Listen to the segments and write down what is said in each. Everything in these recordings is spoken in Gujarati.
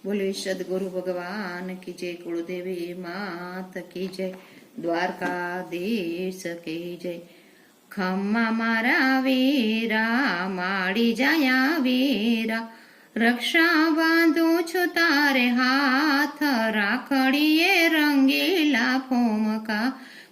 बोले सदगुरु भगवान की जय, कुलदेवी मात की जय, द्वारकाधीश की जय। खम्मा मारा वीरा माड़ी जाया वीरा, रक्षा बांधू छु तारे हाथ, राखड़िए रंगीला फूमका।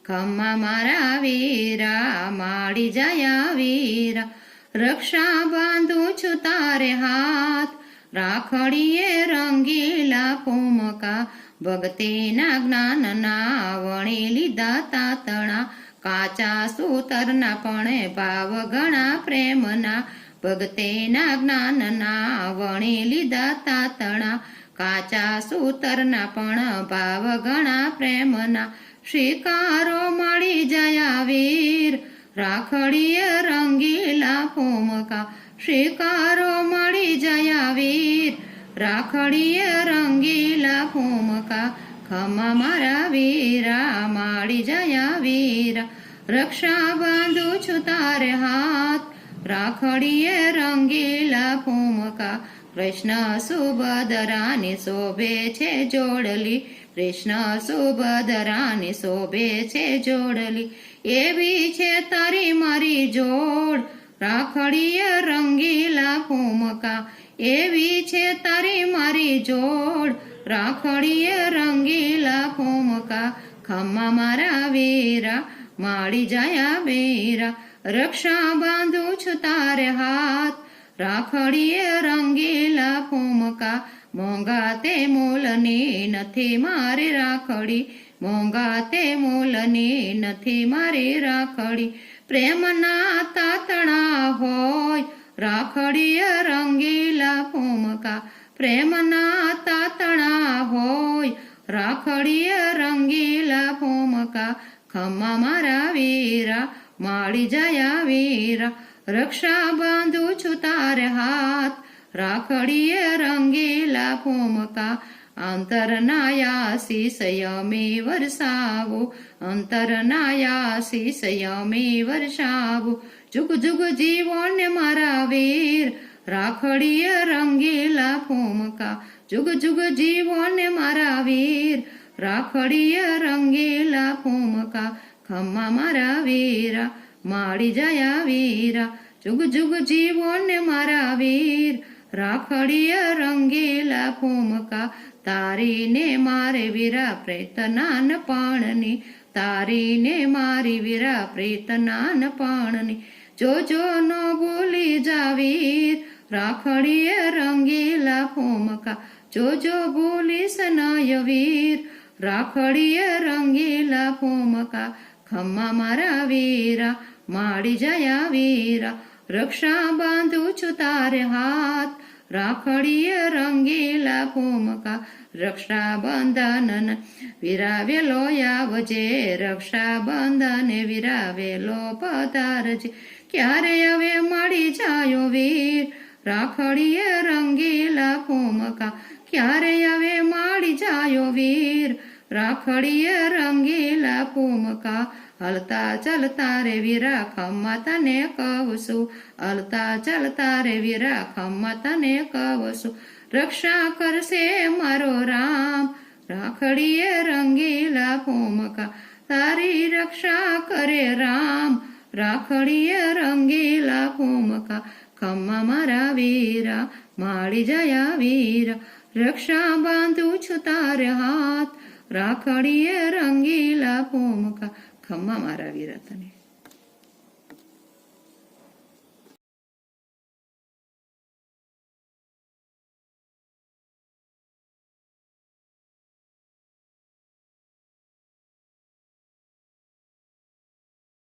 खम्मा मारा वीरा माड़ी जाया वीरा, रक्षा बांधू छु तारे हाथ, રાખડીએ રંગીલા ફૂમકા। ભક્તિના જ્ઞાનના વણી લીધા તાતણા, કાચા સૂતરના પણે ભાવ ઘણા પ્રેમના। ભક્તિના જ્ઞાનના વણી લીધા તાતણા, કાચા સૂતરના પણ ભાવ ઘણા પ્રેમના। શિકારો મળી જયા વીર, રાખડીએ રંગીલા ફૂમકા। શિકારો મળી જયા વીર, રાખડીએ રંગીલા ફૂમકા। ખમ્મા મારા વીરા માળી જયા વીરા, રક્ષા બાંધું છું તારે હાથ, રાખડીએ રંગીલા ફૂમકા। કૃષ્ણ સુભદ્રાની શોભે છે જોડલી, કૃષ્ણ સુભદ્રાની શોભે છે જોડલી, એવી છે તારી મારી જોડ, રાખડીએ રંગીલા ફૂમકા। એવી છે તારી મારી જોડ, રાખડીએ રંગીલા ફૂમકા। ખમ્મા મારા વીરા માળી જયા વીરા, રક્ષા બાંધું છું તારે હાથ, રાખડીએ રંગીલા ફૂમકા। મોંઘા તે મૂલની નથી મારી રાખડી, મોંઘા તે મૂલની નથી મારી રાખડી, પ્રેમના તાતણા હોય, રાખડીએ રંગીલા ફૂમકા। પ્રેમના તાતણા હોય, રાખડીએ રંગીલા ફૂમકા। ખમ્મા મારા વીરા માળી જયા વીરા, રક્ષા બાંધું છું તારે હાથ, રાખડીએ રંગીલા ફૂમકા। અંતરનાયાસી સંયમી વરસાવો, અંતરનાયાસી સંયમી વરસાવો, જુગ જુગ જીવો ને મારા વીર, રાખડીએ રંગીલા ફૂમકા। જુગ જુગ જીવો ને મારા વીર, રાખડીએ રંગીલા ફૂમકા। ખમ્મા મારા વીરા માળી જયા વીરા, જુગ જુગ જીવો ને મારા વીર, રાખડીએ રંગીલા ફૂમકા। તારીને મારે વીરા પ્રેત નાનપણની, તારીને મારી વીરા પ્રેત નાનપણની, જોજો નો ભૂલી જા વીર, રાખડીએ રંગીલા ફૂમકા। જોજો ભૂલીશ નય વીર, રાખડીએ રંગીલા ફૂમકા। ખમ્મા મારા વીરા માળી જયા વીરા, રક્ષા બાંધું છું તારે હાથ, રાખડીએ રંગીલા ફૂમકા। રક્ષાબંધન વિરાવેલો આવજે, રક્ષાબંધન વિરાવેલો પધારજે, ક્યારે હવે મળી જાયો વીર, રાખડીએ રંગીલા ફૂમકા। ક્યારે હવે મળી જાયો વીર, રાખડીએ રંગીલા ફૂમકા। હલતા ચલતા રે વીરા ખમ્મા તને કહું છું, હલતા ચલતા રે વીરા ખમ્મા તને કહું છું, રક્ષા કરશે મારો રામ, રાખડીએ રંગીલા ફૂમકા। તારી રક્ષા કરે રામ, રાખડીએ રંગીલા ફૂમકા। ખમ્મા મારા વીરા માળી જયા વીરા, રક્ષા બાંધું છું તારે હાથ, રાખડીએ રંગીલા ફૂમકા। ખમ્મા મારા વીરા તને।